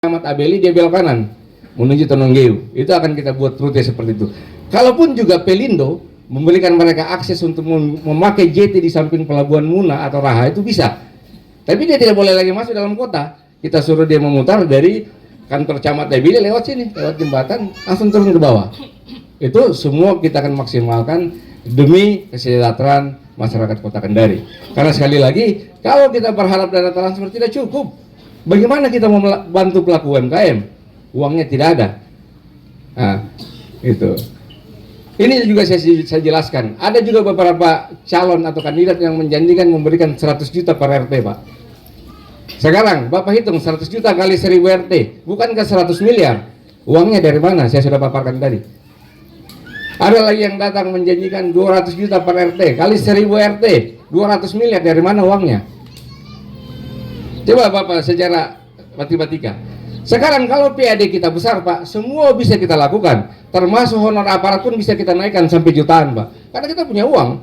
Ahmad Abeli dia belok kanan menuju Tononggeu. Itu akan kita buat rute seperti itu. Kalaupun juga Pelindo memberikan mereka akses untuk memakai JT di samping pelabuhan Muna atau Raha itu bisa. Tapi dia tidak boleh lagi masuk dalam kota. Kita suruh dia memutar dari kantor Camat Abeli lewat sini, lewat jembatan langsung turun ke bawah. Itu semua kita akan maksimalkan demi kesejahteraan masyarakat Kota Kendari. Karena sekali lagi, kalau kita berharap dana transfer tidak cukup, bagaimana kita mau bantu pelaku UMKM? Uangnya tidak ada. Nah, itu. Ini juga saya jelaskan. Ada juga beberapa calon atau kandidat yang menjanjikan memberikan 100 juta per RT, Pak. Sekarang, Bapak hitung 100 juta kali 1000 RT. Bukankah 100 miliar? Uangnya dari mana? Saya sudah paparkan tadi. Ada lagi yang datang menjanjikan 200 juta per RT. Kali 1000 RT. 200 miliar dari mana uangnya? Coba Bapak secara matematika. Sekarang kalau PAD kita besar, Pak, semua bisa kita lakukan. Termasuk honor aparat pun bisa kita naikkan sampai jutaan, Pak. Karena kita punya uang.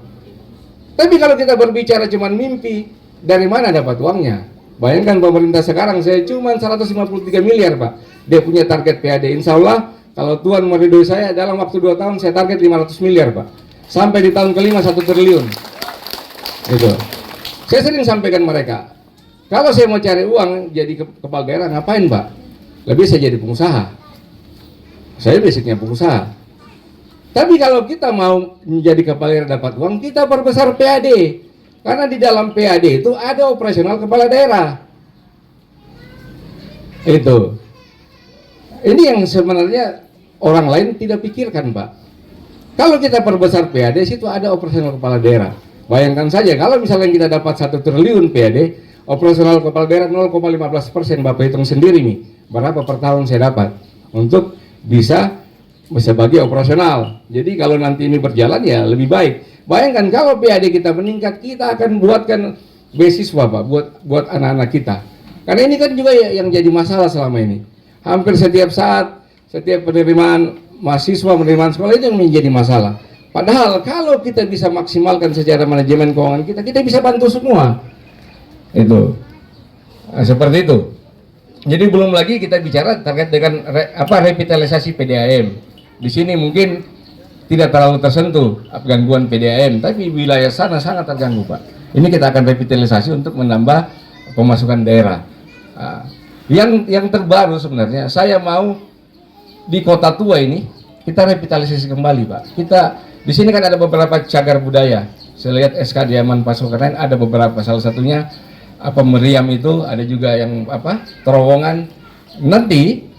Tapi kalau kita berbicara cuma mimpi, dari mana dapat uangnya? Bayangkan pemerintah sekarang saya cuma 153 miliar, Pak. Dia punya target PAD. Insya Allah, kalau Tuhan meridhoi saya, dalam waktu 2 tahun saya target 500 miliar, Pak. Sampai di tahun kelima 1 triliun. Itu. Saya sering sampaikan mereka, kalau saya mau cari uang jadi kepala daerah, ngapain, Pak? Lebih saya jadi pengusaha. Saya basicnya pengusaha. Tapi kalau kita mau menjadi kepala daerah dapat uang, kita perbesar PAD. Karena di dalam PAD itu ada operasional kepala daerah. Itu. Ini yang sebenarnya orang lain tidak pikirkan, Pak. Kalau kita perbesar PAD, situ ada operasional kepala daerah. Bayangkan saja, kalau misalnya kita dapat 1 triliun PAD, operasional kepala daerah 0,15%, Bapak hitung sendiri nih, berapa per tahun saya dapat untuk bisa sebagai operasional. Jadi kalau nanti ini berjalan ya lebih baik. Bayangkan kalau PAD kita meningkat, kita akan buatkan beasiswa, Pak, buat anak-anak kita. Karena ini kan juga yang jadi masalah selama ini. Hampir setiap saat, setiap penerimaan mahasiswa, penerimaan sekolah itu yang menjadi masalah. Padahal kalau kita bisa maksimalkan secara manajemen keuangan kita bisa bantu semua. Itu. Nah, seperti itu. Jadi belum lagi kita bicara terkait dengan revitalisasi PDAM. Di sini mungkin tidak terlalu tersentuh gangguan PDAM, tapi wilayah sana sangat terganggu, Pak. Ini kita akan revitalisasi untuk menambah pemasukan daerah. Nah, yang terbaru sebenarnya saya mau di Kota Tua ini kita revitalisasi kembali, Pak. Kita di sini kan ada beberapa cagar budaya. Saya lihat SK Diaman Pasokan ada beberapa, salah satunya meriam itu, ada juga yang terowongan. Nanti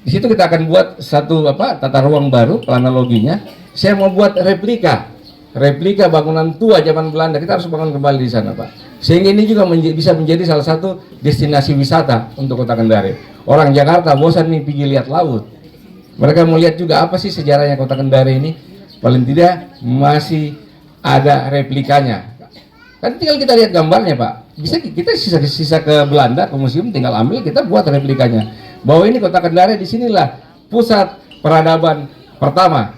di situ kita akan buat satu tata ruang baru, planologinya. Saya mau buat replika bangunan tua zaman Belanda. Kita harus bangun kembali di sana, Pak. Sehingga ini juga bisa menjadi salah satu destinasi wisata untuk Kota Kendari. Orang Jakarta bosan nih pergi lihat laut. Mereka mau lihat juga apa sih sejarahnya Kota Kendari ini. Paling tidak masih ada replikanya. Kan tinggal kita lihat gambarnya, Pak. Bisa kita sisa ke Belanda, ke museum, tinggal ambil, kita buat replikanya. Bahwa ini Kota Kendari, disinilah pusat peradaban pertama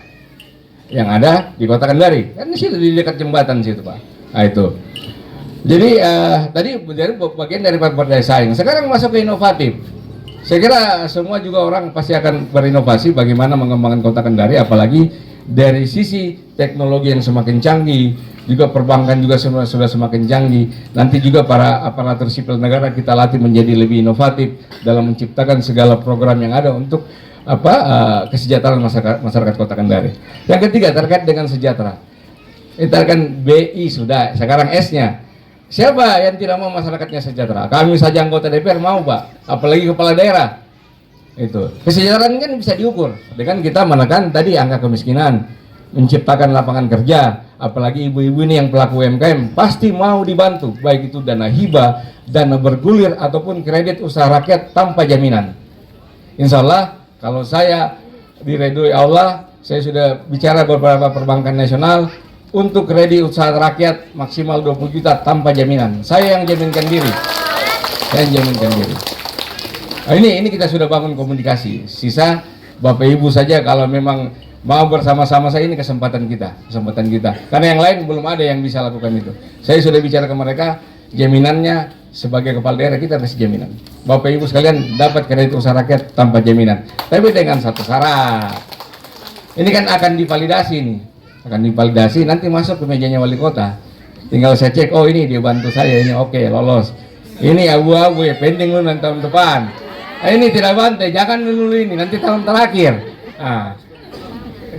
yang ada di Kota Kendari. Kan di situ di dekat jembatan situ, Pak. Nah itu. Jadi tadi bagian dari berdaya saing. Sekarang masuk ke inovatif. Saya kira semua juga orang pasti akan berinovasi bagaimana mengembangkan Kota Kendari, apalagi dari sisi teknologi yang semakin canggih, juga perbankan juga sudah semakin canggih. Nanti juga para aparatur sipil negara kita latih menjadi lebih inovatif dalam menciptakan segala program yang ada untuk kesejahteraan masyarakat Kota Kendari. Yang ketiga terkait dengan sejahtera. Kita kan BI sudah, sekarang S-nya. Siapa yang tidak mau masyarakatnya sejahtera? Kami saja anggota DPR mau, Pak, apalagi kepala daerah. Itu kesejahteraan kan bisa diukur dengan kita menekan tadi angka kemiskinan, menciptakan lapangan kerja, apalagi ibu-ibu ini yang pelaku UMKM pasti mau dibantu, baik itu dana hibah, dana bergulir ataupun kredit usaha rakyat tanpa jaminan. Insya Allah kalau saya diridhoi Allah, saya sudah bicara beberapa perbankan nasional untuk kredit usaha rakyat maksimal 20 juta tanpa jaminan. Saya yang jaminkan diri. Nah, ini kita sudah bangun komunikasi. Sisa Bapak Ibu saja kalau memang mau bersama-sama saya, ini kesempatan kita. Karena yang lain belum ada yang bisa lakukan itu. Saya sudah bicara ke mereka, jaminannya sebagai kepala daerah kita kasih jaminan. Bapak Ibu sekalian dapat kredit usaha rakyat tanpa jaminan. Tapi dengan satu syarat. Ini kan akan divalidasi nih. Akan divalidasi nanti masuk ke mejanya wali kota. Tinggal saya cek, oh ini dia bantu saya, ini oke, lolos. Ini abu-abu ya, pending lu nanti tahun depan. Ini tidak bantai, jangan dulu ini, nanti tahun terakhir. Nah,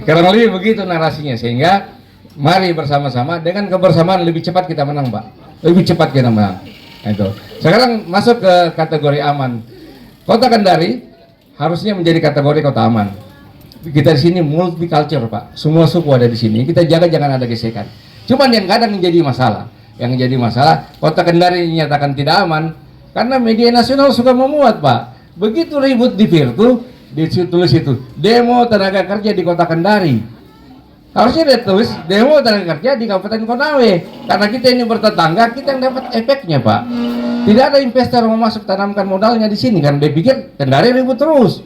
kurang lebih begitu narasinya, sehingga mari bersama-sama, dengan kebersamaan lebih cepat kita menang, Pak. Lebih cepat kita menang. Nah, itu. Sekarang masuk ke kategori aman. Kota Kendari harusnya menjadi kategori kota aman. Kita di sini multicultural, Pak. Semua suku ada di sini. Kita jaga jangan ada gesekan. Cuman yang kadang menjadi masalah, Kota Kendari dinyatakan tidak aman karena media nasional suka memuat, Pak. Begitu ribut di Virtu, ditulis itu demo tenaga kerja di Kota Kendari. Harusnya dia tulis demo tenaga kerja di Kabupaten Konawe, karena kita ini bertetangga, kita yang dapat efeknya, Pak. Tidak ada investor mau masuk tanamkan modalnya di sini karena dia pikir Kendari ribut terus.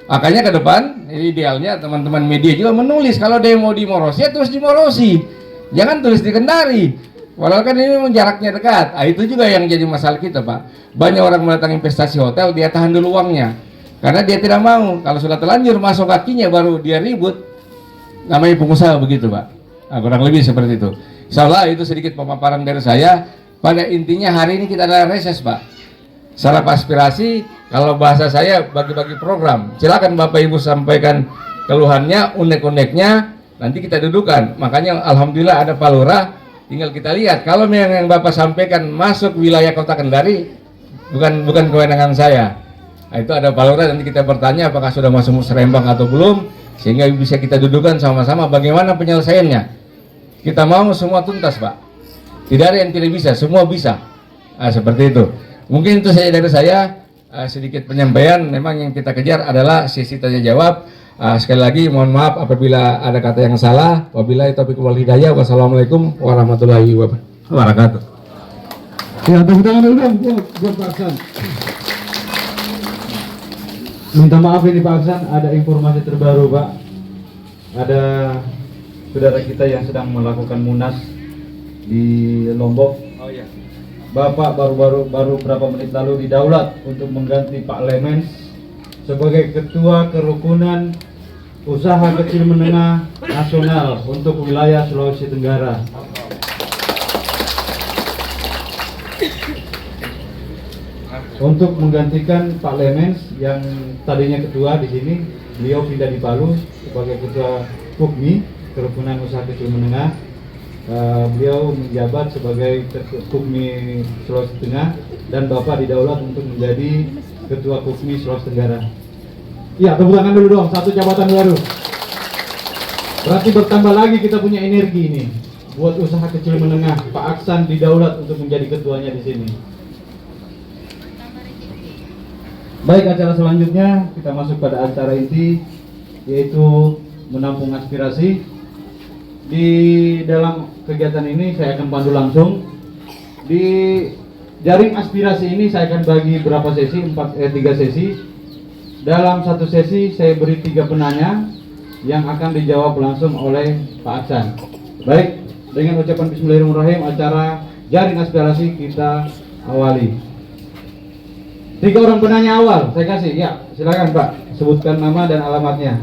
Makanya ke depan idealnya teman-teman media juga menulis kalau demo di Morosi ya terus di Morosi, jangan tulis di Kendari. Walau kan ini jaraknya dekat. Itu juga yang jadi masalah kita, Pak. Banyak orang mendatang investasi hotel, dia tahan dulu uangnya karena dia tidak mau kalau sudah terlanjur masuk kakinya baru dia ribut. Namanya pengusaha begitu, Pak. Nah, kurang lebih seperti itu. Insyaallah itu sedikit pemaparan dari saya. Pada intinya hari ini kita ada reses, Pak. Sarap aspirasi, kalau bahasa saya bagi-bagi program. Silakan Bapak Ibu sampaikan keluhannya, unek-uneknya, nanti kita dudukan. Makanya alhamdulillah ada Pak Lurah, tinggal kita lihat. Kalau yang Bapak sampaikan masuk wilayah Kota Kendari, bukan kewenangan saya. Nah, itu ada Pak Lurah, nanti kita bertanya apakah sudah masuk Musrembang atau belum, sehingga bisa kita dudukan sama-sama bagaimana penyelesaiannya. Kita mau semua tuntas, Pak. Tidak ada yang tidak bisa, semua bisa. Nah, seperti itu. Mungkin itu saja dari saya, sedikit penyampaian. Memang yang kita kejar adalah sesi tanya jawab. Sekali lagi mohon maaf apabila ada kata yang salah. Wabillahi taufiq wal hidayah. Wassalamualaikum warahmatullahi wabarakatuh. Ya, tepuk tangan dulu dong buat Pak Aksan. Minta maaf ini Pak Aksan, ada informasi terbaru, Pak. Ada saudara kita yang sedang melakukan munas di Lombok. Oh iya. Bapak baru berapa menit lalu didaulat untuk mengganti Pak Lemens sebagai Ketua Kerukunan Usaha Kecil Menengah Nasional untuk wilayah Sulawesi Tenggara. Untuk menggantikan Pak Lemens yang tadinya ketua di sini, beliau pindah di Palu sebagai Ketua KUKMI Kerukunan Usaha Kecil Menengah. Beliau menjabat sebagai KUKMI Sulawesi Tengah dan Bapak didaulat untuk menjadi Ketua KUKMI Sulawesi Tenggara. Ya, tepuk tangan dulu dong, satu jabatan baru. Berarti bertambah lagi kita punya energi ini buat usaha kecil menengah. Pak Aksan didaulat untuk menjadi ketuanya di sini. Baik, acara selanjutnya kita masuk pada acara inti, yaitu menampung aspirasi. Di dalam kegiatan ini saya akan pandu langsung. Di jaring aspirasi ini saya akan bagi berapa sesi, 3 sesi. Dalam satu sesi saya beri 3 penanya yang akan dijawab langsung oleh Pak Aksan. Baik, dengan ucapan Bismillahirrahmanirrahim, acara jaring aspirasi kita awali. 3 orang penanya awal saya kasih, ya silakan Pak, sebutkan nama dan alamatnya.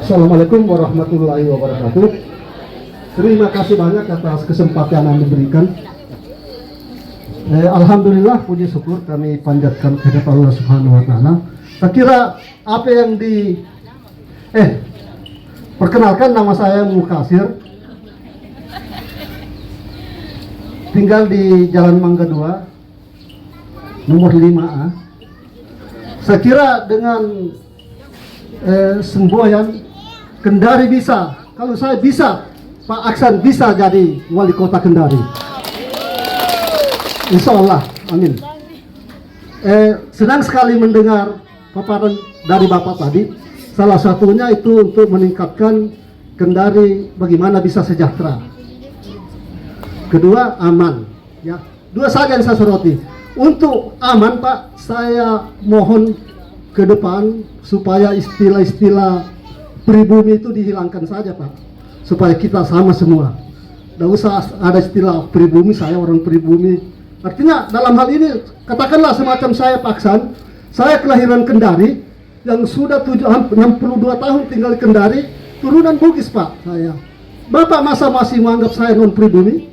Assalamualaikum warahmatullahi wabarakatuh. Terima kasih banyak atas kesempatan yang diberikan. Alhamdulillah, puji syukur kami panjatkan kepada Allah Subhanahu wa taala. Saya kira apa yang perkenalkan, nama saya Mukasir. Tinggal di Jalan Mangga 2 nomor 5A. Saya kira dengan semboyan Kendari bisa, kalau saya bisa, Pak Aksan bisa jadi wali kota Kendari. Insya Allah, amin. Senang sekali mendengar paparan dari Bapak tadi. Salah satunya itu untuk meningkatkan Kendari bagaimana bisa sejahtera. Kedua, aman. Ya, 2 saja yang saya soroti. untuk aman Pak, saya mohon ke depan supaya istilah-istilah pribumi itu dihilangkan saja Pak, supaya kita sama semua. Tidak usah ada istilah pribumi, saya orang pribumi. Artinya dalam hal ini katakanlah semacam saya Pak Aksan, saya kelahiran Kendari yang sudah 62 tahun tinggal di Kendari, turunan Bugis Pak saya. Bapak masa masih menganggap saya non pribumi?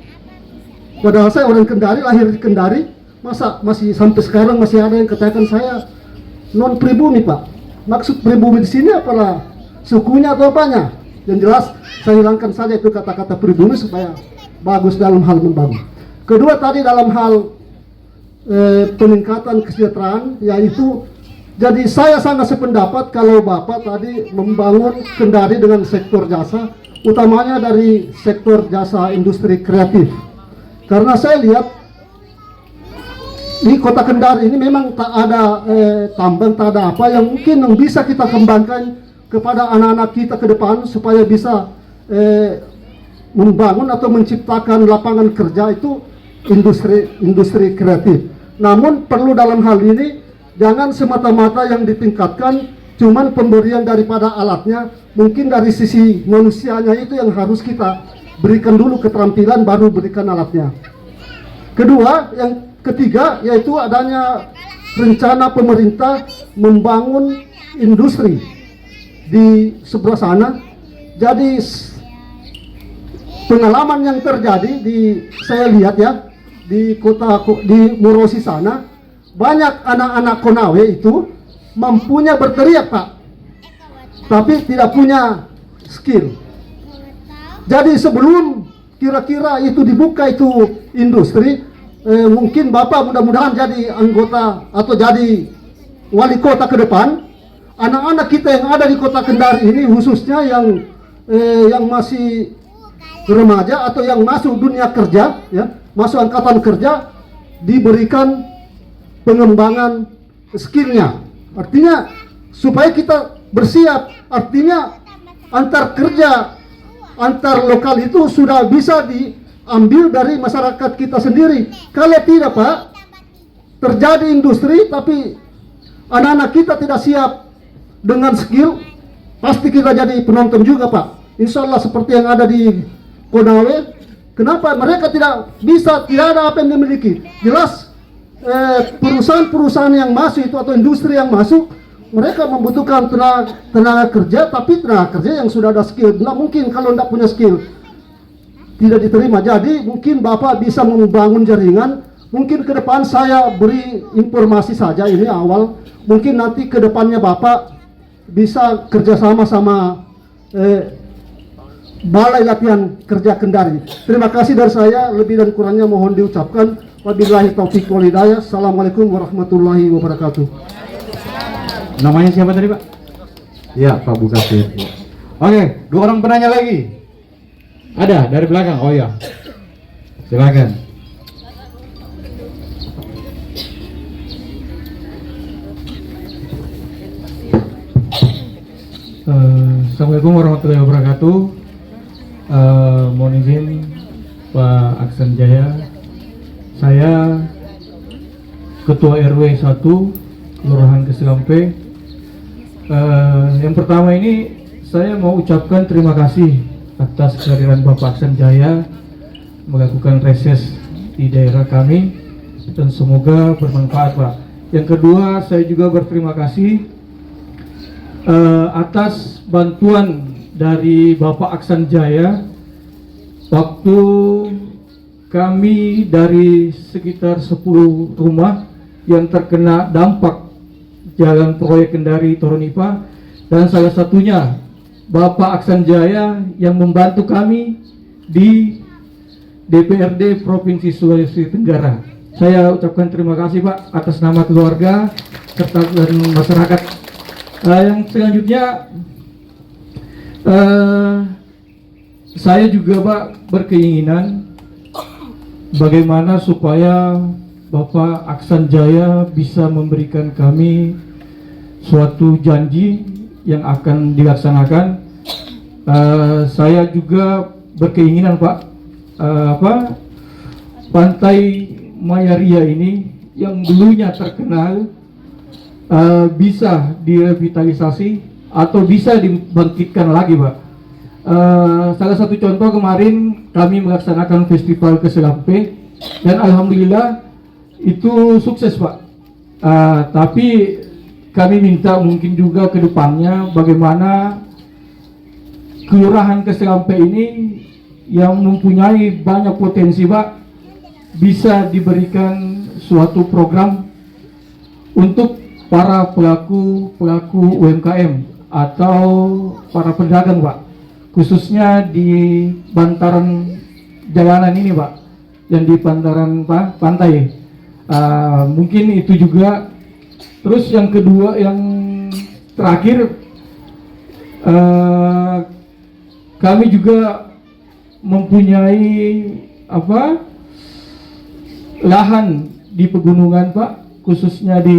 Padahal saya orang Kendari, lahir di Kendari. Masa masih sampai sekarang masih ada yang katakan saya non pribumi Pak? Maksud pribumi di sini apalah sukunya atau apanya? Yang jelas saya hilangkan saja itu kata-kata pribumi supaya bagus dalam hal membangun. Kedua tadi dalam hal peningkatan kesejahteraan, yaitu jadi saya sangat sependapat kalau Bapak tadi membangun Kendari dengan sektor jasa, utamanya dari sektor jasa industri kreatif. Karena saya lihat di kota Kendari ini memang tak ada tambang, tak ada apa yang mungkin yang bisa kita kembangkan kepada anak-anak kita ke depan supaya bisa membangun atau menciptakan lapangan kerja itu industri kreatif. Namun perlu dalam hal ini jangan semata-mata yang ditingkatkan cuman pemberian daripada alatnya, mungkin dari sisi manusianya itu yang harus kita berikan dulu keterampilan baru berikan alatnya. Kedua, yang ketiga yaitu adanya rencana pemerintah membangun industri di sebelah sana. Jadi pengalaman yang terjadi saya lihat ya di Murosi sana, banyak anak-anak Konawe itu mampunya berteriak Pak, tapi tidak punya skill. Jadi sebelum kira-kira itu dibuka itu industri, mungkin Bapak mudah-mudahan jadi anggota atau jadi wali kota ke depan, anak-anak kita yang ada di kota Kendari ini khususnya yang masih remaja atau yang masuk dunia kerja ya, masuk angkatan kerja, diberikan pengembangan skillnya. Artinya supaya kita bersiap, artinya antar kerja antar lokal itu sudah bisa diambil dari masyarakat kita sendiri. Kalau tidak Pak, terjadi industri tapi anak-anak kita tidak siap dengan skill, pasti kita jadi penonton juga Pak. Insya Allah seperti yang ada di Konawe. Kenapa mereka tidak bisa, tidak ada apa yang dimiliki? Jelas perusahaan-perusahaan yang masuk itu atau industri yang masuk, mereka membutuhkan tenaga kerja, tapi tenaga kerja yang sudah ada skill. Nah, mungkin kalau tidak punya skill tidak diterima. Jadi mungkin Bapak bisa membangun jaringan. Mungkin ke depan saya beri informasi saja ini awal. Mungkin nanti ke depannya Bapak bisa kerjasama sama Balai Latihan Kerja Kendari. Terima kasih dari saya, lebih dan kurangnya mohon diucapkan. Wabillahi taufiq wal hidayah. Assalamualaikum warahmatullahi wabarakatuh. Namanya siapa tadi Pak? Ya, Pak Bukasir. Oke, dua orang penanya lagi. Ada dari belakang. Oh ya, silakan. Assalamualaikum warahmatullahi wabarakatuh. Mohon izin Pak Aksan Jaya, saya Ketua RW 1 Kelurahan Kesegampe. Yang pertama ini saya mau ucapkan terima kasih atas kehadiran Bapak Aksan Jaya melakukan reses di daerah kami dan semoga bermanfaat Pak. Yang kedua, saya juga berterima kasih atas bantuan dari Bapak Aksan Jaya waktu kami dari sekitar 10 rumah yang terkena dampak jalan proyek Kendari Toronipa, dan salah satunya Bapak Aksan Jaya yang membantu kami di DPRD Provinsi Sulawesi Tenggara. Saya ucapkan terima kasih Pak atas nama keluarga serta dan masyarakat. Yang selanjutnya saya juga Pak berkeinginan bagaimana supaya Bapak Aksan Jaya bisa memberikan kami suatu janji yang akan dilaksanakan. Saya juga berkeinginan Pak, Pantai Mayaria ini yang dulunya terkenal bisa direvitalisasi atau bisa dibangkitkan lagi, Pak. Salah satu contoh kemarin kami melaksanakan festival Keselampe dan alhamdulillah itu sukses, Pak. Tapi kami minta mungkin juga ke depannya bagaimana Kelurahan Keselampe ini yang mempunyai banyak potensi, Pak, bisa diberikan suatu program untuk para pelaku UMKM atau para pedagang, Pak, khususnya di bantaran jalanan ini, Pak, yang di bantaran pantai. Mungkin itu juga. Terus yang kedua, yang terakhir, kami juga mempunyai lahan di pegunungan, Pak, khususnya di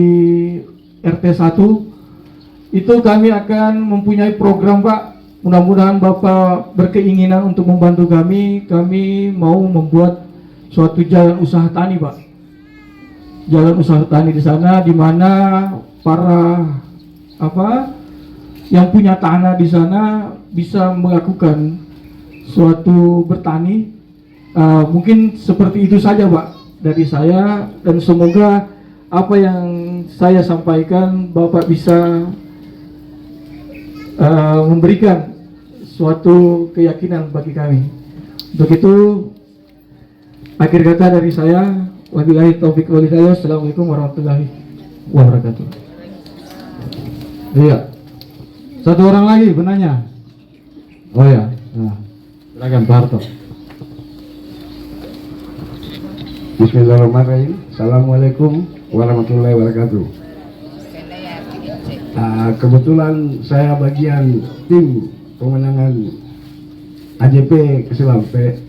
RT 1. Itu kami akan mempunyai program, Pak. Mudah-mudahan Bapak berkeinginan untuk membantu kami. Kami mau membuat suatu jalan usaha tani, Pak. Jalan usaha tani di sana, di mana para yang punya tanah di sana bisa melakukan suatu bertani. Mungkin seperti itu saja, Pak, dari saya, dan semoga apa yang saya sampaikan Bapak bisa memberikan suatu keyakinan bagi kami. Untuk itu, akhir kata dari saya, wabillahi taufiq wal hidayah. Assalamualaikum warahmatullahi wabarakatuh. Iya. Satu orang lagi bertanya. Oh ya. Nah, silakan Pak Harto. Bismillahirrahmanirrahim. Assalamualaikum warahmatullahi wabarakatuh. Kebetulan saya bagian tim pemenangan AJP Keselampe.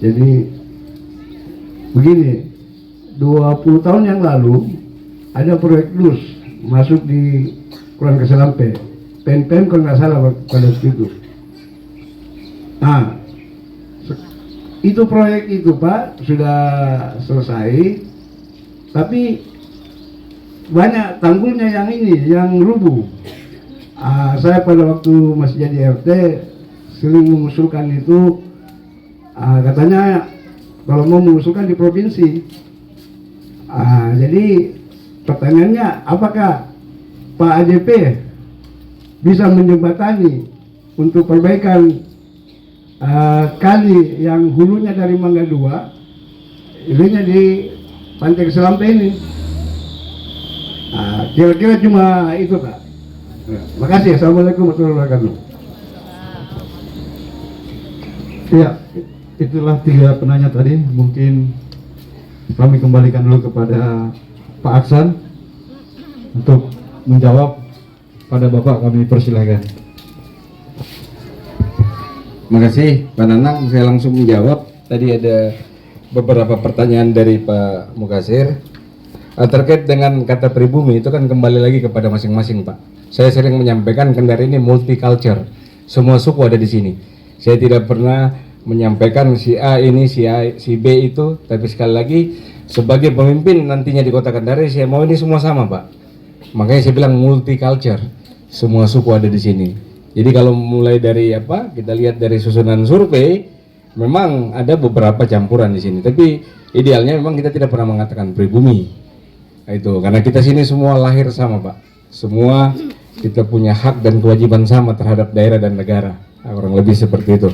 Jadi begini, 20 tahun yang lalu ada proyek DUS masuk di Kelurahan Keselampe. PNPM kalau nggak salah pada waktu itu. Nah, itu proyek itu, Pak, sudah selesai, tapi banyak tanggulnya yang rubuh. Saya pada waktu masih jadi RT sering mengusulkan itu, katanya kalau mau mengusulkan di provinsi. Jadi pertanyaannya, apakah Pak AJP bisa menjembatani untuk perbaikan kali yang hulunya dari Mangga 2, hulunya di Pantai Keselampe ini? Kira-kira cuma itu, Pak. Makasih. Assalamualaikum warahmatullahi wabarakatuh. Ya, itulah 3 penanya tadi. Mungkin kami kembalikan dulu kepada Pak Aksan untuk menjawab. Pada Bapak kami persilahkan. Makasih Pak Nanang, saya langsung menjawab. Tadi ada beberapa pertanyaan dari Pak Mukasir terkait dengan kata pribumi. Itu kan kembali lagi kepada masing-masing, Pak. Saya sering menyampaikan Kendari ini multicultural, semua suku ada di sini. Saya tidak pernah menyampaikan si A ini, si B itu, tapi sekali lagi sebagai pemimpin nantinya di Kota Kendari, saya mau ini semua sama, Pak. Makanya saya bilang multicultural, semua suku ada di sini. Jadi kalau mulai dari kita lihat dari susunan survei, memang ada beberapa campuran di sini. Tapi idealnya memang kita tidak pernah mengatakan pribumi. Nah, itu karena kita sini semua lahir sama, Pak. Semua kita punya hak dan kewajiban sama terhadap daerah dan negara. Nah, kurang lebih seperti itu.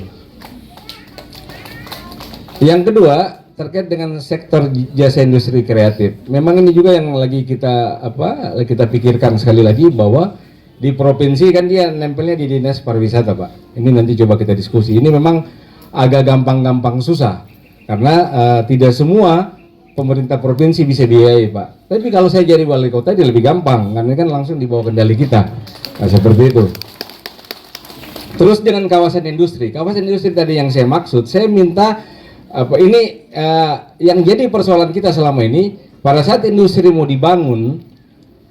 Yang kedua, terkait dengan sektor jasa industri kreatif. Memang ini juga yang lagi kita pikirkan sekali lagi, bahwa di provinsi kan dia nempelnya di Dinas Pariwisata, Pak. Ini nanti coba kita diskusi. Ini memang agak gampang-gampang susah karena tidak semua pemerintah provinsi bisa biayai, Pak. Tapi kalau saya jadi wali kota dia lebih gampang karena kan langsung di bawah kendali kita. Nah, seperti itu. Terus dengan kawasan industri tadi yang saya maksud, saya minta yang jadi persoalan kita selama ini, pada saat industri mau dibangun,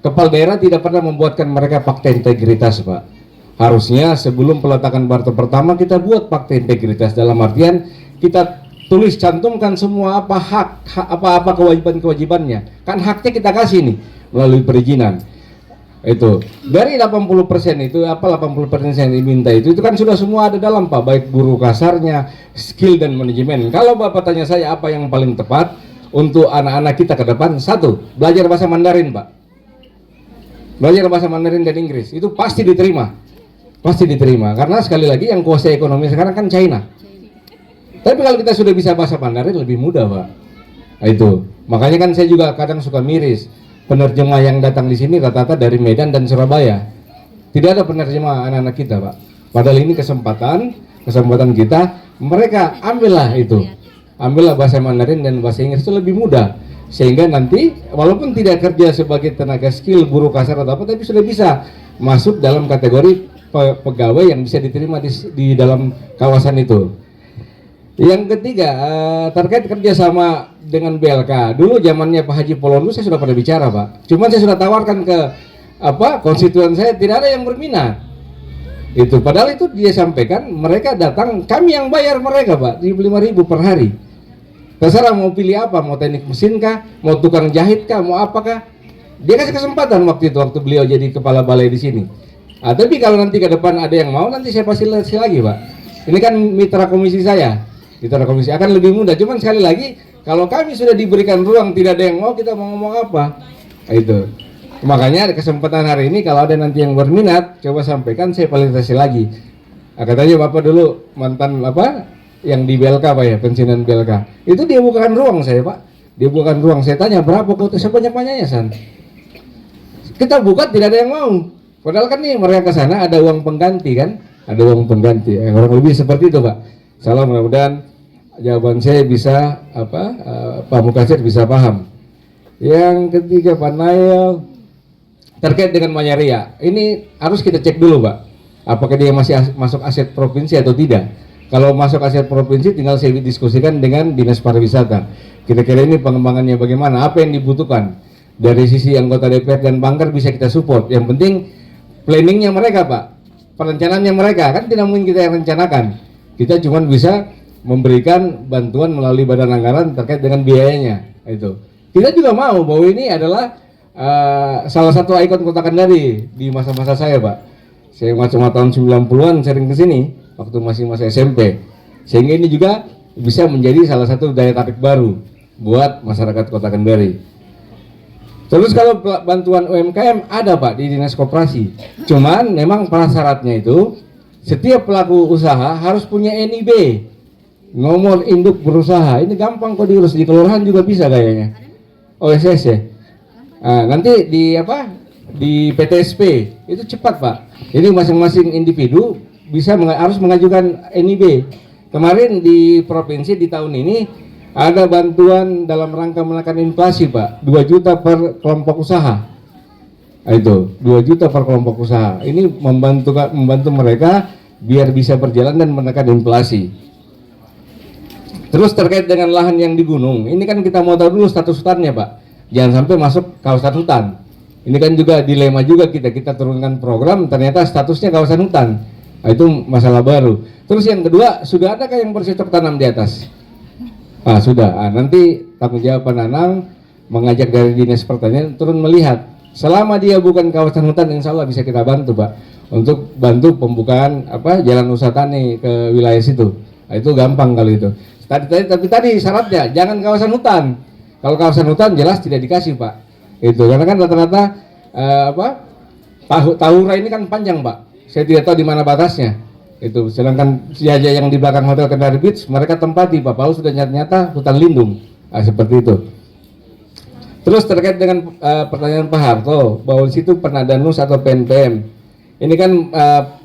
kepala daerah tidak pernah membuatkan mereka fakta integritas, Pak. Harusnya sebelum peletakan batu pertama kita buat fakta integritas, dalam artian kita tulis cantumkan semua apa apa kewajibannya. Kan haknya kita kasih nih melalui perizinan. Itu dari 80% itu apa 80% yang diminta itu kan sudah semua ada dalam Pak, baik guru kasarnya, skill dan manajemen. Kalau Bapak tanya saya apa yang paling tepat untuk anak-anak kita ke depan, satu, belajar bahasa Mandarin Pak. Belajar bahasa Mandarin dan Inggris itu pasti diterima. Pasti diterima karena sekali lagi yang kuasai ekonomi sekarang kan China. Tapi kalau kita sudah bisa bahasa Mandarin lebih mudah Pak. Nah, itu makanya kan saya juga kadang suka miris. Penerjemah yang datang di sini rata-rata dari Medan dan Surabaya. Tidak ada penerjemah anak-anak kita, Pak. Padahal ini kesempatan kita. Mereka ambillah itu, ambillah bahasa Mandarin dan bahasa Inggris itu lebih mudah. Sehingga nanti walaupun tidak kerja sebagai tenaga skill, buruh kasar atau apa, tapi sudah bisa masuk dalam kategori pegawai yang bisa diterima di dalam kawasan itu. Yang ketiga, terkait kerjasama dengan BLK. Dulu zamannya Pak Haji Polondu saya sudah pernah bicara Pak. Cuman saya sudah tawarkan ke konstituen saya, tidak ada yang berminat. Itu padahal itu dia sampaikan mereka datang, kami yang bayar mereka Pak, 5.000 per hari. Terserah mau pilih apa, mau teknik mesin kah, mau tukang jahit kah, mau apakah. Dia kasih kesempatan waktu beliau jadi kepala balai di sini. Tapi kalau nanti ke depan ada yang mau, nanti saya fasilitasi lagi Pak. Ini kan mitra komisi saya. Mitra komisi akan lebih mudah. Cuman sekali lagi, kalau kami sudah diberikan ruang, tidak ada yang mau, kita mau ngomong apa? Itu. Makanya kesempatan hari ini kalau ada nanti yang berminat, coba sampaikan, saya fasilitasi lagi. Katanya Bapak dulu mantan yang di BLK Pak ya, pensiunan BLK. Itu dia bukakan ruang saya Pak. Dia bukakan ruang. Saya tanya berapa kota, sebanyak-banyaknya San. Kita buka tidak ada yang mau. Padahal kan nih mereka ke sana ada uang pengganti kan? Ada uang pengganti. Kurang lebih seperti itu Pak. Salam, mudah-mudahan jawaban saya bisa Pak Mukasir bisa paham. Yang ketiga Pak Nail terkait dengan Manyaria. Ini harus kita cek dulu Pak. Apakah dia masih masuk aset provinsi atau tidak? Kalau masuk aset provinsi tinggal saya diskusikan dengan Dinas Pariwisata. Kira-kira ini pengembangannya bagaimana? Apa yang dibutuhkan? Dari sisi anggota DPR dan bangker bisa kita support. Yang penting planningnya mereka Pak. Perencanaannya mereka. Kan tidak mungkin kita yang rencanakan. Kita cuma bisa memberikan bantuan melalui badan anggaran terkait dengan biayanya. Itu. Kita juga mau bahwa ini adalah salah satu ikon Kota Kendari di masa-masa saya Pak. Saya macam tahun 90-an sering ke sini waktu masih masa SMP. Sehingga ini juga bisa menjadi salah satu daya tarik baru buat masyarakat Kota Kendari. Terus kalau bantuan UMKM ada Pak di Dinas Koperasi. Cuman memang prasyaratnya itu setiap pelaku usaha harus punya NIB, nomor induk berusaha. Ini gampang kok diurus, di kelurahan juga bisa kayaknya. OSS ya. Nanti di PTSP itu cepat Pak. Jadi masing-masing individu harus mengajukan NIB. Kemarin di provinsi di tahun ini ada bantuan dalam rangka menekan inflasi Pak, 2 juta per kelompok usaha. Itu 2 juta per kelompok usaha. Ini membantu mereka biar bisa berjalan dan menekan inflasi. Terus terkait dengan lahan yang di gunung, ini kan kita mau tahu dulu status hutannya Pak. Jangan sampai masuk kawasan hutan. Ini kan juga dilema juga kita turunkan program, ternyata statusnya kawasan hutan. Itu masalah baru. Terus yang kedua, sudah adakah yang bercocok tanam di atas? Sudah. Nanti tanggung jawab penanam mengajak dari Dinas Pertanian turun melihat. Selama dia bukan kawasan hutan, insya Allah bisa kita bantu Pak untuk bantu pembukaan jalan usaha tani ke wilayah situ. Itu gampang kalau itu. Tapi tadi syaratnya jangan kawasan hutan. Kalau kawasan hutan jelas tidak dikasih Pak. Itu karena kan rata-rata Tahura ini kan panjang Pak. Saya tidak tahu di mana batasnya. Itu sedangkan siaja yang di belakang Hotel Kendari Beach mereka tempati Pak. Palu sudah nyata hutan lindung. Seperti itu. Terus terkait dengan pertanyaan Pak Harto bahwa di situ pernah Danus atau PNPM. Ini kan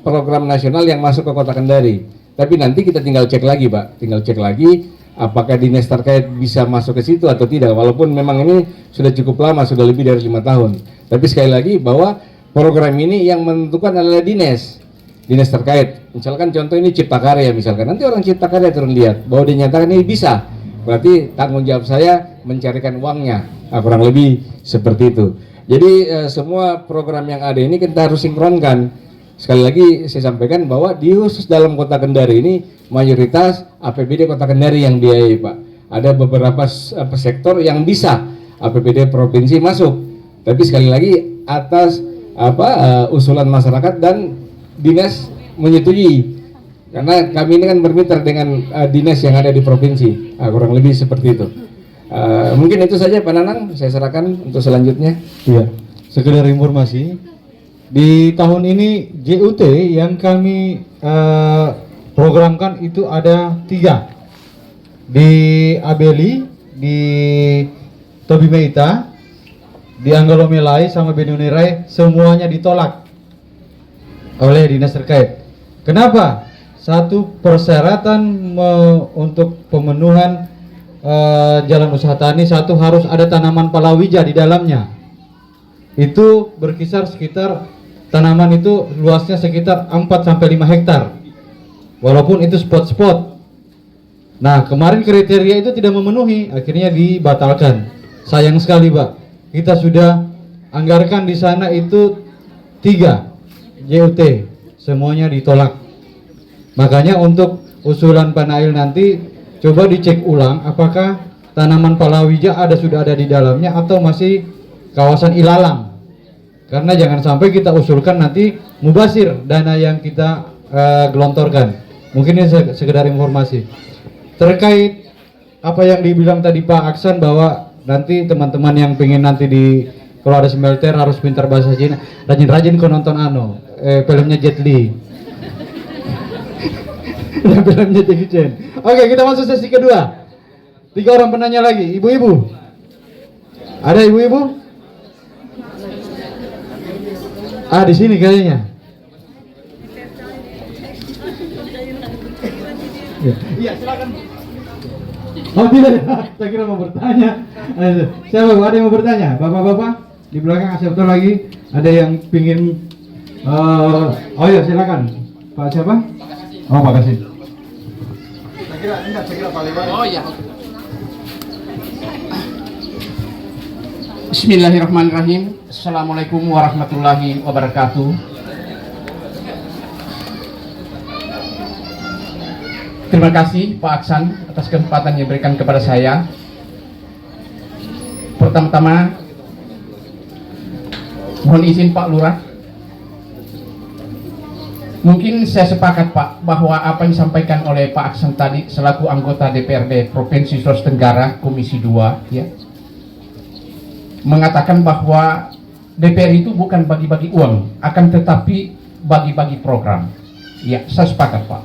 program nasional yang masuk ke Kota Kendari. Tapi nanti kita tinggal cek lagi Pak. Tinggal cek lagi apakah dinas terkait bisa masuk ke situ atau tidak. Walaupun memang ini sudah cukup lama, sudah lebih dari 5 tahun. Tapi sekali lagi bahwa program ini yang menentukan adalah dinas terkait. Misalkan contoh ini Cipta Karya misalkan. Nanti orang Cipta Karya turun lihat bahwa dinyatakan ini bisa. Berarti tanggung jawab saya mencarikan uangnya. Kurang lebih seperti itu. Jadi semua program yang ada ini kita harus sinkronkan. sekali lagi saya sampaikan bahwa di khusus dalam kota Kendari ini mayoritas APBD kota Kendari yang biayai Pak. Ada beberapa sektor yang bisa APBD provinsi masuk, tapi sekali lagi atas usulan masyarakat dan dinas menyetujui, karena kami ini kan bermitra dengan dinas yang ada di provinsi, kurang lebih seperti itu. Mungkin itu saja Pak Nanang, saya serahkan untuk selanjutnya. Iya, sekedar informasi, di tahun ini JUT yang kami programkan itu ada 3 di Abeli, di Tobi Meita, di Anggalo Melai sama Benunirai, semuanya ditolak oleh dinas terkait. Kenapa? Satu persyaratan untuk pemenuhan jalan usaha tani, satu harus ada tanaman palawija di dalamnya. Itu berkisar sekitar tanaman itu luasnya sekitar 4-5 hektar. Walaupun itu spot-spot. Nah, kemarin kriteria itu tidak memenuhi, akhirnya dibatalkan. Sayang sekali, Pak. Kita sudah anggarkan di sana itu 3 JUT, semuanya ditolak. Makanya untuk usulan Pak Nail nanti coba dicek ulang apakah tanaman palawija sudah ada di dalamnya atau masih kawasan ilalang. Karena jangan sampai kita usulkan nanti mubazir dana yang kita gelontorkan. Mungkin ini sekedar informasi. Terkait apa yang dibilang tadi Pak Aksan bahwa nanti teman-teman yang pengen nanti kalau ada smelter harus pintar bahasa Cina, rajin-rajin kau nonton filmnya Jet Li. Filmnya Jackie Chan. Oke, kita masuk sesi kedua. 3 orang penanya lagi, ibu-ibu. Ada ibu-ibu? Di sini kayaknya. Iya, silakan. Oh tidak, saya kira mau bertanya. Siapa? Ada yang mau bertanya? Bapak-bapak di belakang aseptor lagi. Ada yang pingin? Oh ya, silakan. Pak siapa? Oh, makasih. Saya kira Pak Lebar. Oh ya. Bismillahirrahmanirrahim. Assalamualaikum warahmatullahi wabarakatuh. Terima kasih Pak Aksan atas kesempatan yang diberikan kepada saya. Pertama-tama mohon izin Pak Lurah. Mungkin saya sepakat Pak bahwa apa yang disampaikan oleh Pak Aksan tadi selaku anggota DPRD Provinsi Sulawesi Tenggara Komisi 2 ya, mengatakan bahwa DPR itu bukan bagi-bagi uang, akan tetapi bagi-bagi program. Ya, saya sepakat Pak.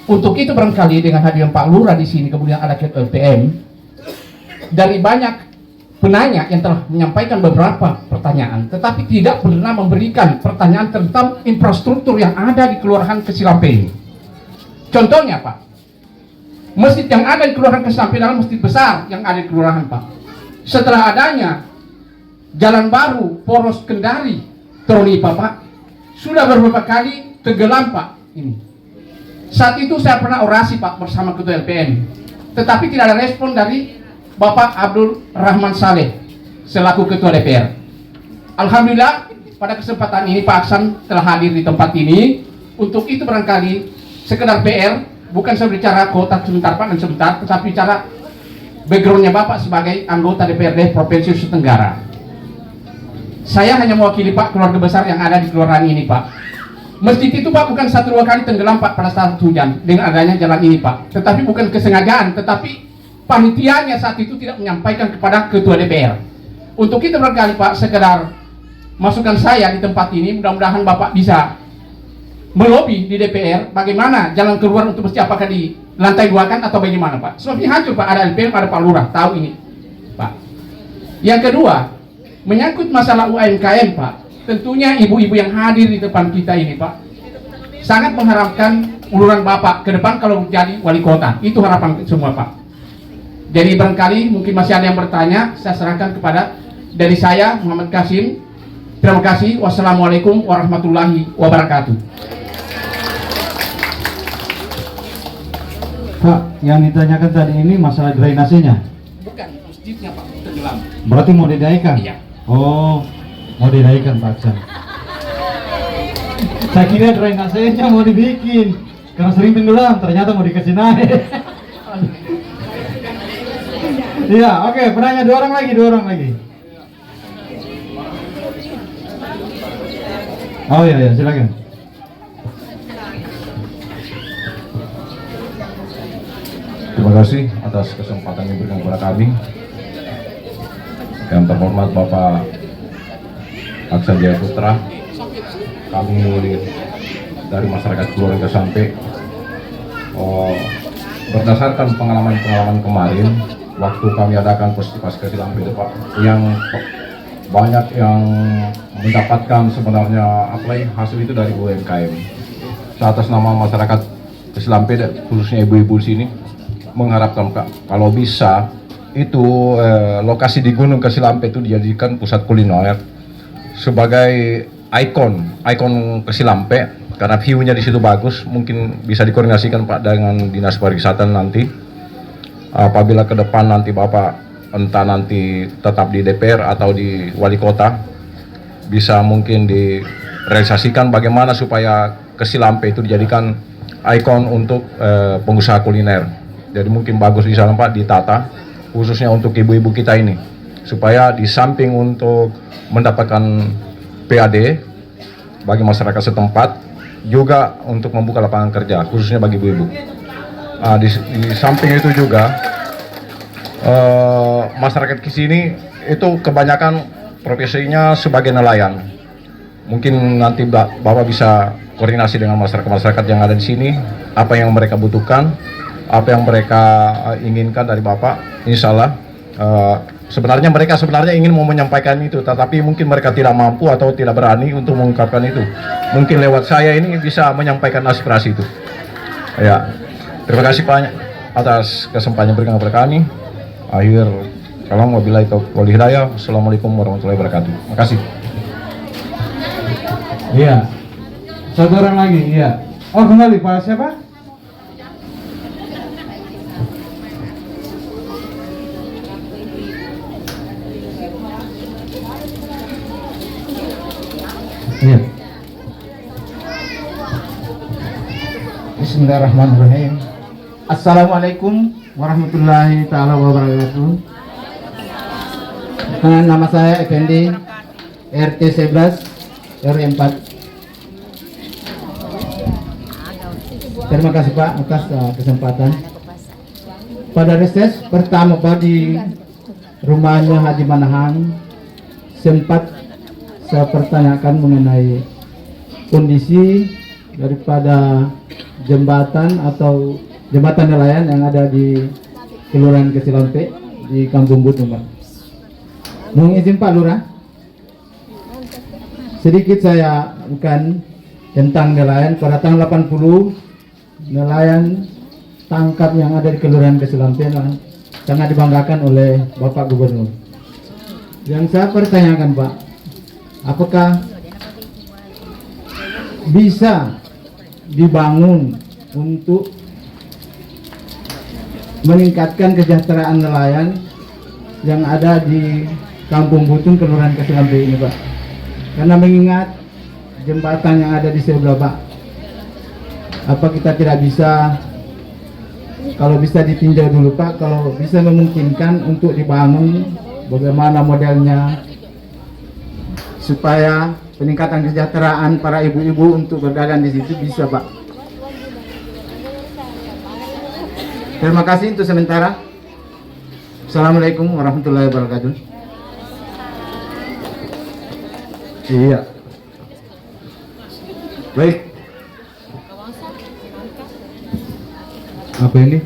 Untuk itu barangkali dengan hadiran Pak Lurah di sini, kemudian ada Ketua LPM, dari banyak penanya yang telah menyampaikan beberapa pertanyaan, tetapi tidak pernah memberikan pertanyaan tentang infrastruktur yang ada di Kelurahan Kesilampe. Contohnya Pak, masjid yang ada di Kelurahan Kesilampe adalah masjid besar yang ada di Kelurahan Pak. Setelah adanya jalan baru poros Kendari Tronipa Pak, sudah beberapa kali tenggelam Pak ini. Saat itu saya pernah orasi Pak bersama Ketua LPM, tetapi tidak ada respon dari Bapak Abdul Rahman Saleh selaku Ketua DPR. Alhamdulillah pada kesempatan ini Pak Aksan telah hadir di tempat ini. Untuk itu barangkali sekedar PR, bukan saya bicara kota sebentar Pak dan sebentar, tetapi bicara backgroundnya Bapak sebagai anggota DPRD Provinsi Sulawesi Tenggara. Saya hanya mewakili Pak keluarga besar yang ada di kelurahan ini Pak. Masjid itu Pak bukan 1-2 kali tenggelam Pak pada saat hujan dengan adanya jalan ini Pak, tetapi bukan kesengajaan, tetapi panitianya saat itu tidak menyampaikan kepada Ketua DPR. Untuk itu barangkali Pak sekedar masukan saya di tempat ini, mudah-mudahan Bapak bisa melobi di DPR bagaimana jalan keluar untuk masjid, apakah di lantai 2 kan atau bagaimana Pak. Sebabnya hancur Pak, ada LPM, ada Pak Lurah, tahu ini Pak. Yang kedua, menyangkut masalah UMKM Pak. Tentunya ibu-ibu yang hadir di depan kita ini Pak, sangat mengharapkan uluran Bapak ke depan kalau menjadi wali kota. Itu harapan semua Pak. Jadi barangkali mungkin masih ada yang bertanya, saya serahkan kepada dari saya Muhammad Kasim. Terima kasih. Wassalamualaikum warahmatullahi wabarakatuh. Pak, yang ditanyakan tadi ini masalah drainasenya? Bukan, masjidnya Pak, tenggelam. Berarti mau dinaikkan? Iya. Oh, mau dinaikkan Pak Aksan. Saya kira drainasenya mau dibikin karena sering tenggelam, ternyata mau dikasih naik. Iya, oke, penanya dua orang lagi. Oh iya, silakan. Terima kasih atas kesempatan yang diberikan kepada kami. Yang terhormat Bapak Aksan Jaya Putra, kami dari masyarakat Kelurahan Kesampe, berdasarkan pengalaman-pengalaman kemarin, waktu kami adakan Puskesmas Kesilampe itu Pak, yang banyak yang mendapatkan sebenarnya hasil itu dari UMKM. Atas nama masyarakat Kesilampe, khususnya ibu-ibu di sini, mengharapkan Kak, kalau bisa itu lokasi di Gunung Kesilampe itu dijadikan pusat kuliner sebagai ikon Kesilampe, karena view-nya di situ bagus. Mungkin bisa dikoordinasikan Pak dengan Dinas Pariwisata nanti, apabila ke depan nanti Bapak entah nanti tetap di DPR atau di Wali Kota, bisa mungkin direalisasikan bagaimana supaya Kesilampe itu dijadikan ikon untuk pengusaha kuliner. Jadi mungkin bagus di sana Pak ditata khususnya untuk ibu-ibu kita ini, supaya di samping untuk mendapatkan PAD bagi masyarakat setempat, juga untuk membuka lapangan kerja khususnya bagi ibu-ibu. Di samping itu juga masyarakat di sini itu kebanyakan profesinya sebagai nelayan. Mungkin nanti Bapak bisa koordinasi dengan masyarakat yang ada di sini, apa yang mereka butuhkan, apa yang mereka inginkan dari Bapak. Insya Allah sebenarnya mereka ingin mau menyampaikan itu, tetapi mungkin mereka tidak mampu atau tidak berani untuk mengungkapkan itu. Mungkin lewat saya ini bisa menyampaikan aspirasi itu. Ya, terima kasih Pak atas kesempatan yang berikan kepada kami. Akhir kalam, wabillahi taufiq wal hidayah. Assalamualaikum warahmatullahi wabarakatuh. Terima kasih. Iya. Satu orang lagi, iya. Oh, kembali Pak siapa? Iya. Bismillahirrahmanirrahim. Assalamualaikum warahmatullahi taala wabarakatuh. Nama saya Effendi, RT 11 RW 4. Terima kasih Pak atas kesempatan. Pada reses pertama Pak di rumahnya Haji Manahan, sempat saya pertanyakan mengenai kondisi daripada jembatan atau jembatan nelayan yang ada di Kelurahan Kesilampe di Kampung Butung Pak. Mohon izin Pak Lurah, sedikit saya bukan tentang nelayan. Pada tahun 80 nelayan tangkap yang ada di Kelurahan Kesilampe sangat dibanggakan oleh Bapak Gubernur. Yang saya pertanyakan Pak, apakah bisa dibangun untuk meningkatkan kesejahteraan nelayan yang ada di Kampung Butung Kelurahan Kesilampe ini Pak? Karena mengingat jembatan yang ada di sebelah Pak, apa kita tidak bisa, kalau bisa ditinjau dulu Pak, kalau bisa memungkinkan untuk dibangun, bagaimana modelnya supaya peningkatan kesejahteraan para ibu-ibu untuk berdagang di situ bisa Pak. Terima kasih untuk sementara. Assalamualaikum warahmatullahi wabarakatuh. Iya. Baik. Apa ini?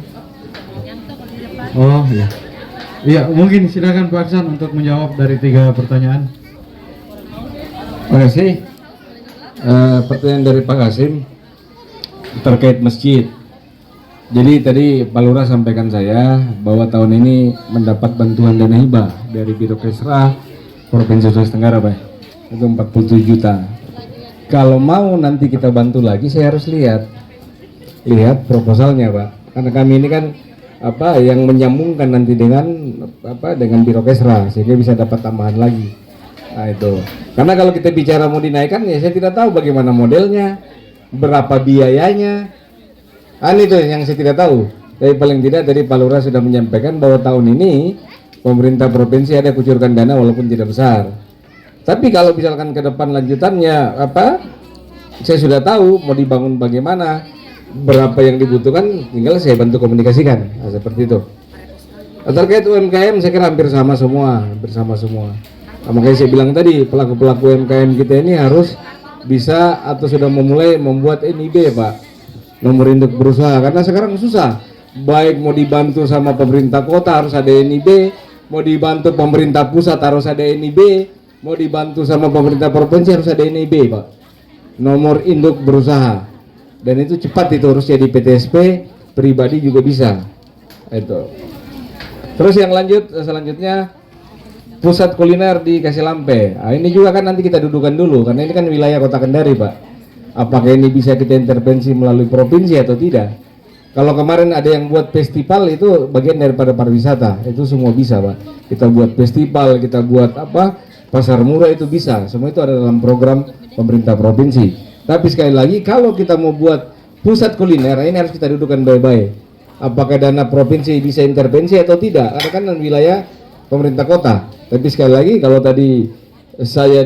Oh iya. Iya, mungkin silakan Pak Aksan untuk menjawab dari 3 pertanyaan. Terima kasih. Pertanyaan dari Pak Kasim terkait masjid. Jadi tadi Pak Lurah sampaikan saya bahwa tahun ini mendapat bantuan dana hibah dari Biro Kesra Provinsi Sulawesi Tenggara Pak. Itu 47 juta. Kalau mau nanti kita bantu lagi, saya harus lihat proposalnya Pak. Karena kami ini kan yang menyambungkan nanti dengan dengan Biro Kesra, sehingga bisa dapat tambahan lagi. Nah itu. Karena kalau kita bicara mau dinaikkan ya saya tidak tahu bagaimana modelnya, berapa biayanya. Itu yang saya tidak tahu. Tapi paling tidak dari Pak Lurah sudah menyampaikan bahwa tahun ini pemerintah provinsi ada kucurkan dana walaupun tidak besar. Tapi kalau misalkan ke depan lanjutannya saya sudah tahu mau dibangun bagaimana, berapa yang dibutuhkan, tinggal saya bantu komunikasikan. Nah, seperti itu. Terkait UMKM saya kira hampir sama semua. Nah, makanya saya bilang tadi pelaku-pelaku UMKM kita ini harus bisa atau sudah memulai membuat NIB Pak, nomor induk berusaha, karena sekarang susah. Baik mau dibantu sama pemerintah kota harus ada NIB, mau dibantu pemerintah pusat harus ada NIB, mau dibantu sama pemerintah provinsi harus ada NIB Pak, nomor induk berusaha. Dan itu cepat, itu harus jadi PTSP, pribadi juga bisa. Itu. Terus yang selanjutnya pusat kuliner di Kasilampe. Nah, ini juga kan nanti kita dudukan dulu karena ini kan wilayah Kota Kendari Pak. Apakah ini bisa kita intervensi melalui provinsi atau tidak? Kalau kemarin ada yang buat festival itu bagian daripada pariwisata, itu semua bisa Pak. Kita buat festival, kita buat pasar murah itu bisa. Semua itu ada dalam program pemerintah provinsi. Tapi sekali lagi kalau kita mau buat pusat kuliner, ini harus kita dudukan baik-baik. Apakah dana provinsi bisa intervensi atau tidak? Karena kan wilayah pemerintah kota. Tapi sekali lagi kalau tadi saya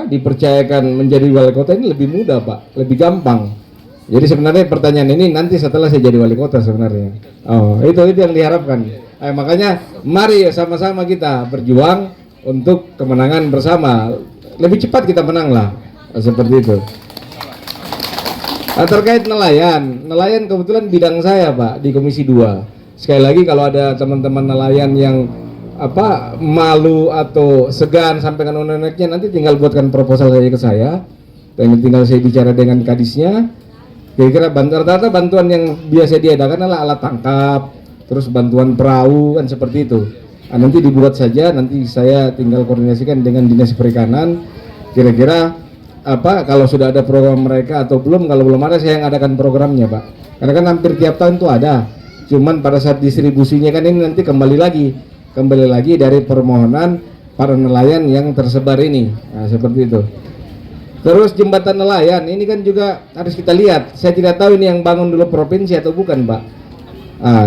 dipercayakan menjadi wali kota ini lebih mudah Pak, lebih gampang. Jadi sebenarnya pertanyaan ini nanti setelah saya jadi wali kota sebenarnya. Itu yang diharapkan. Makanya mari sama-sama kita berjuang untuk kemenangan bersama. Lebih cepat kita menang lah, seperti itu. Terkait nelayan kebetulan bidang saya Pak di Komisi 2. Sekali lagi kalau ada teman-teman nelayan yang malu atau segan sampaikan undang-undangnya, nanti tinggal buatkan proposal saja ke saya, dan tinggal saya bicara dengan kadisnya. Kira-kira rata-rata bantuan yang biasa diadakan adalah alat tangkap, terus bantuan perahu kan seperti itu. Nanti dibuat saja, nanti saya tinggal koordinasikan dengan Dinas Perikanan. Kira-kira kalau sudah ada program mereka atau belum. Kalau belum ada saya yang adakan programnya Pak. Karena kan hampir tiap tahun itu ada. Cuman pada saat distribusinya kan ini nanti kembali lagi dari permohonan para nelayan yang tersebar ini. Nah, seperti itu. Terus jembatan nelayan ini kan juga harus kita lihat. Saya tidak tahu ini yang bangun dulu provinsi atau bukan Pak.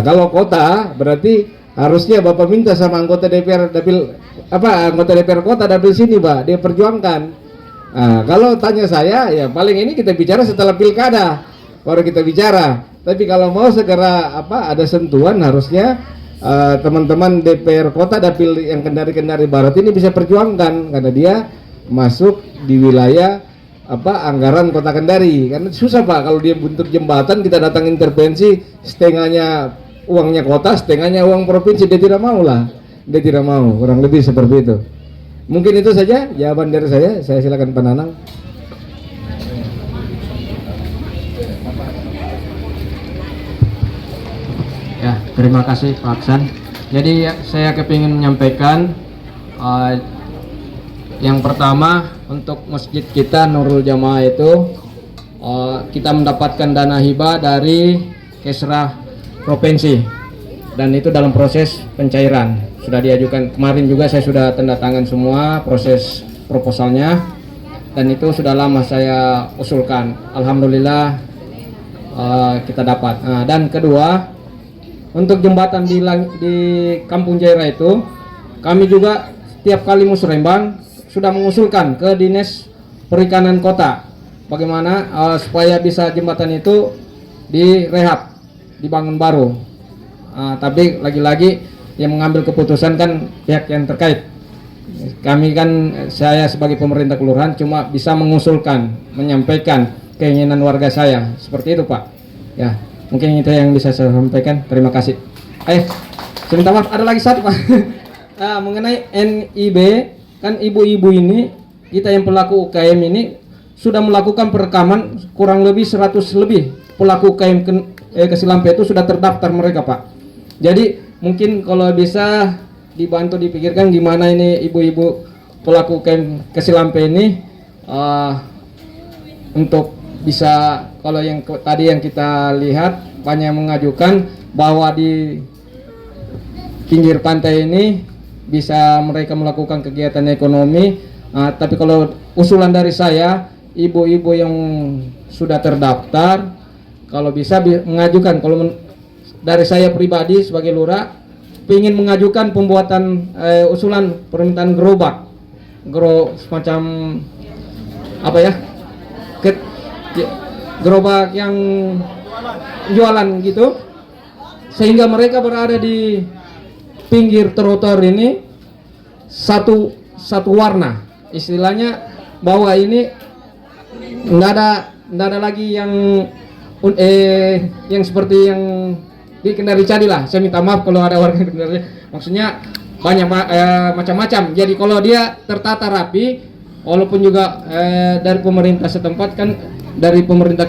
Kalau kota berarti harusnya Bapak minta sama anggota DPR anggota DPR kota dapil sini Pak, dia perjuangkan. Kalau tanya saya ya paling ini kita bicara setelah pilkada baru kita bicara. Tapi kalau mau segera ada sentuhan, harusnya teman-teman DPR kota dapil yang Kendari Barat ini bisa perjuangkan karena dia masuk di wilayah anggaran Kota Kendari. Karena susah Pak kalau dia bentuk jembatan kita datang intervensi, setengahnya uangnya kota, setengahnya uang provinsi, dia tidak mau lah. Dia tidak mau, kurang lebih seperti itu. Mungkin itu saja jawaban dari saya silakan Pak Nanang. Ya, terima kasih Pak Aksan. Jadi saya kepingin menyampaikan yang pertama untuk masjid kita Nurul Jamaah itu kita mendapatkan dana hibah dari Kesra Provinsi dan itu dalam proses pencairan sudah diajukan. Kemarin juga saya sudah tanda tangan semua proses proposalnya dan itu sudah lama saya usulkan. Alhamdulillah kita dapat. Dan kedua, untuk jembatan di Kampung Jaira itu kami juga setiap kali musrembang sudah mengusulkan ke Dinas Perikanan Kota bagaimana supaya bisa jembatan itu direhab, dibangun baru. Tapi lagi-lagi yang mengambil keputusan kan pihak yang terkait. Kami kan, saya sebagai pemerintah kelurahan cuma bisa mengusulkan, menyampaikan keinginan warga saya. Seperti itu Pak. Ya, mungkin itu yang bisa saya sampaikan. Terima kasih. Sebentar Pak, ada lagi satu Pak. Mengenai NIB, kan ibu-ibu ini, kita yang pelaku UKM ini sudah melakukan perekaman kurang lebih 100 lebih pelaku UKM Kasilampe itu sudah terdaftar mereka Pak. Jadi mungkin kalau bisa dibantu dipikirkan gimana ini ibu-ibu pelaku UKM Kasilampe ini untuk bisa, kalau yang tadi yang kita lihat banyak mengajukan bahwa di pinggir pantai ini bisa mereka melakukan kegiatan ekonomi. Tapi kalau usulan dari saya, ibu-ibu yang sudah terdaftar, kalau bisa mengajukan. Kalau dari saya pribadi sebagai lurah, ingin mengajukan pembuatan usulan permintaan gerobak, semacam apa ya, gerobak yang jualan gitu, sehingga mereka berada di pinggir trotoar ini satu warna, istilahnya bahwa ini nggak ada lagi yang seperti yang di Kendari Cadi lah. Saya minta maaf kalau ada warga Kendari, maksudnya banyak macam-macam. Jadi kalau dia tertata rapi, walaupun juga dari pemerintah setempat kan, dari pemerintah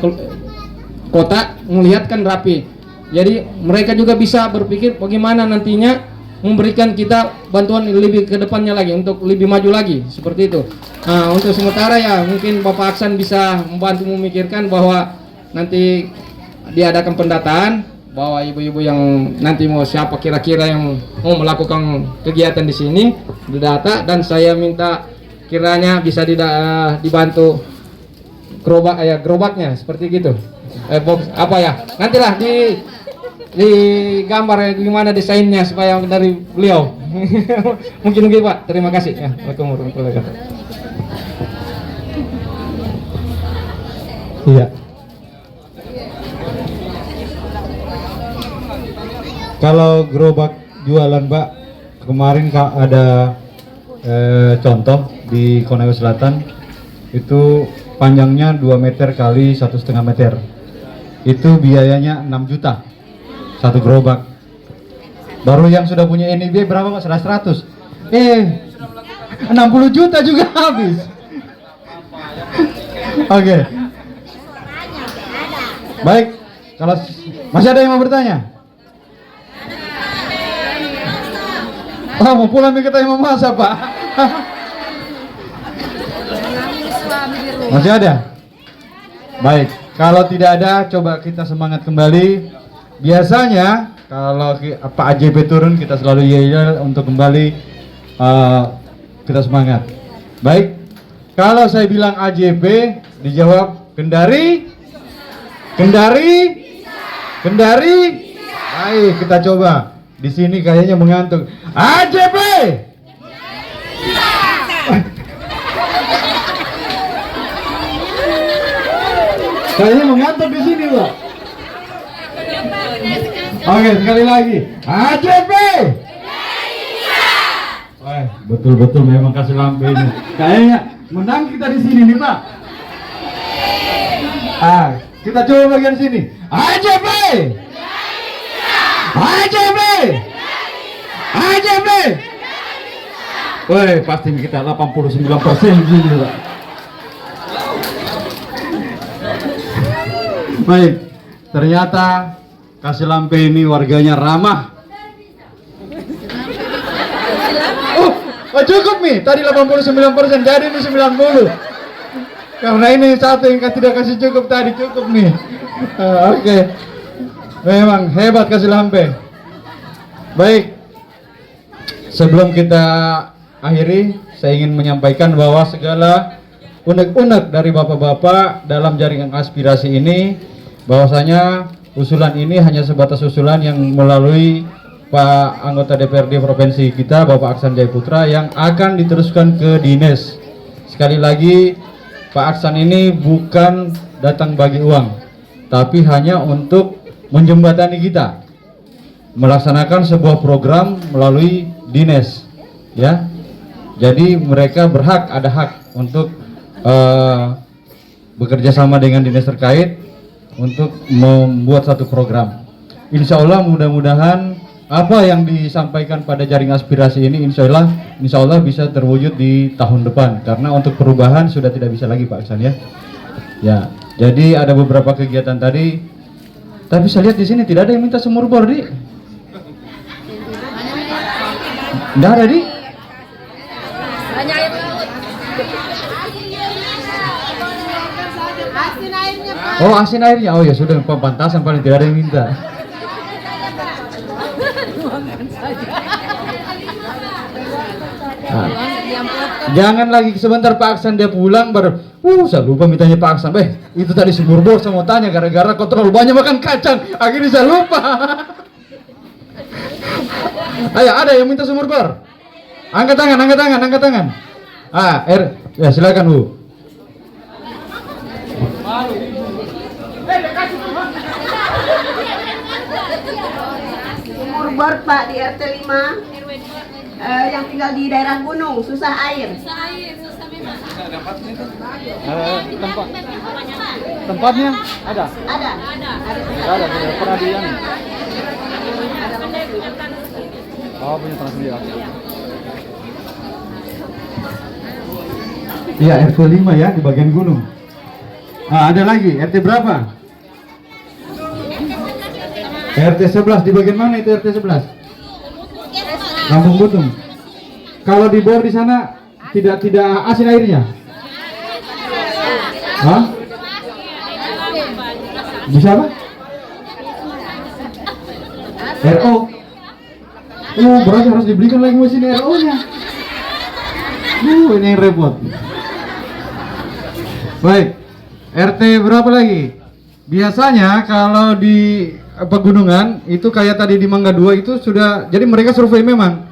kota melihat kan rapi. Jadi mereka juga bisa berpikir bagaimana nantinya memberikan kita bantuan lebih ke depannya lagi, untuk lebih maju lagi, seperti itu. Nah, untuk sementara ya mungkin Bapak Aksan bisa membantu memikirkan bahwa nanti diadakan pendataan, bahwa ibu-ibu yang nanti mau siapa kira-kira yang mau melakukan kegiatan di sini didata, dan saya minta kiranya bisa dibantu gerobaknya seperti gitu. Box apa ya? Nantilah di gambar ya, gimana desainnya supaya dari beliau. mungkin Pak. Terima kasih ya. Assalamualaikum warahmatullahi wabarakatuh. Iya. Kalau gerobak jualan, Pak, kemarin ada contoh di Konawe Selatan, itu panjangnya 2 meter kali 1,5 meter. Itu biayanya 6 juta satu gerobak. Baru yang sudah punya NIB berapa, Pak? 100. 60 juta juga habis. Oke. Baik, kalau masih ada yang mau bertanya? Oh, mau pulang kita yang mau masak, Pak. Masih ada? Baik, kalau tidak ada, coba kita semangat kembali. Biasanya kalau Pak AJP turun, kita selalu yel untuk kembali kita semangat. Baik, kalau saya bilang AJP, dijawab Kendari. Baik, kita coba. Di sini kayaknya mengantuk. AJP. Kayaknya mengantuk di sini, Pak. Oke, sekali lagi. AJP. Betul-betul memang kasih lampu ini. Kayaknya menang kita di sini nih, Pak. Kita coba bagian sini. AJP. Woi, pasti kita 89% di sini, Pak. Baik, ternyata Kasih Lampe ini warganya ramah. Oh, cukup nih, tadi 89%, jadi ini 90. Karena ini satu yang tidak kasih cukup tadi, cukup nih. Oke. Memang hebat Kasih Lampe. Baik, sebelum kita akhiri, saya ingin menyampaikan bahwa segala unek-unek dari bapak-bapak dalam jaringan aspirasi ini, bahwasanya usulan ini hanya sebatas usulan yang melalui Pak anggota DPRD Provinsi kita, Bapak Aksan Jaya Putra, yang akan diteruskan ke dinas. Sekali lagi, Pak Aksan ini bukan datang bagi uang, tapi hanya untuk menjembatani kita melaksanakan sebuah program melalui dinas, ya. Jadi mereka berhak, ada hak untuk bekerja sama dengan dinas terkait untuk membuat satu program. Insya Allah mudah-mudahan apa yang disampaikan pada jaring aspirasi ini insya Allah bisa terwujud di tahun depan, karena untuk perubahan sudah tidak bisa lagi Pak Aksan, ya. Ya, jadi ada beberapa kegiatan tadi, tapi saya lihat di sini tidak ada yang minta sumur bor, Di. Tidak ada, Di. Oh, asin airnya. Oh ya sudah, pempantasan paling tidak ada yang minta. Nah, jangan lagi sebentar Pak Aksan dia pulang baru, saya lupa mintanya Pak Aksan. Itu tadi sumur bor saya mau tanya gara-gara kau terlalu banyak makan kacang, akhirnya saya lupa. Ayo, ada yang minta sumur bor? Angkat tangan, angkat tangan, angkat tangan. Ya silakan Bu. Sumur bor Pak di RT 5 yang tinggal di daerah gunung, susah air. Tempatnya ada? Ada. Ada, pernah di yang. Oh, punya tanah sendiri. Iya, RT 5 ya, di bagian gunung. Ada lagi, RT berapa? RT 11, di bagian mana itu RT 11? Kampung Butung. Kalau di bor di sana tidak asin airnya? Hah? Bisa apa? RO. Berarti harus dibelikan lagi mesin RO-nya. Ini yang repot. Baik, RT berapa lagi? Biasanya kalau di pegunungan itu kayak tadi di Mangga 2 itu sudah, jadi mereka survei memang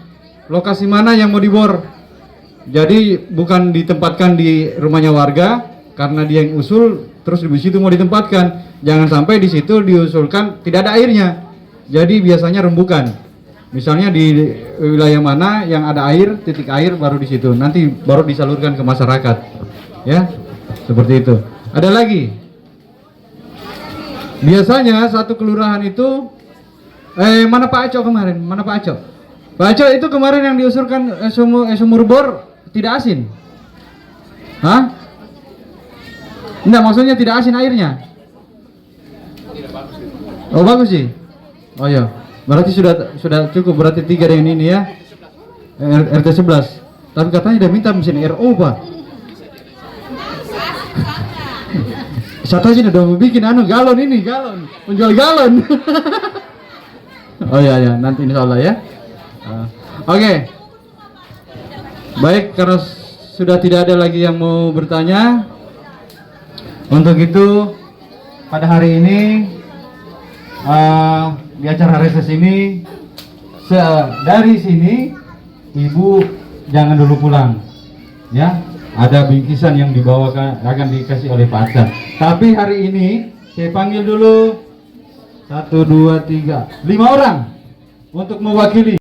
lokasi mana yang mau dibor. Jadi bukan ditempatkan di rumahnya warga karena dia yang usul terus di situ mau ditempatkan. Jangan sampai di situ diusulkan tidak ada airnya. Jadi biasanya rembukan. Misalnya di wilayah mana yang ada air, titik air baru di situ. Nanti baru disalurkan ke masyarakat. Ya. Seperti itu. Ada lagi? Biasanya satu kelurahan itu mana Pak Aco kemarin? Mana Pak Aco? Pak Aco itu kemarin yang diusulkan sumur bor tidak asin. Hah? Enggak, maksudnya tidak asin airnya. Oh, bagus sih. Oh ya. Berarti sudah cukup, berarti 3 dengan ini ya. RT 11. Tapi katanya dia minta mesin RO, Pak. Satu aja udah bikin galon, menjual galon. Oh ya, nanti insya Allah ya. Oke. Baik, karena sudah tidak ada lagi yang mau bertanya, untuk itu pada hari ini di acara reses ini dari sini Ibu jangan dulu pulang, ya. Ada bingkisan yang dibawakan akan dikasih oleh Pak Aksan. Tapi hari ini saya panggil dulu 1, 2, 3, 5 orang untuk mewakili.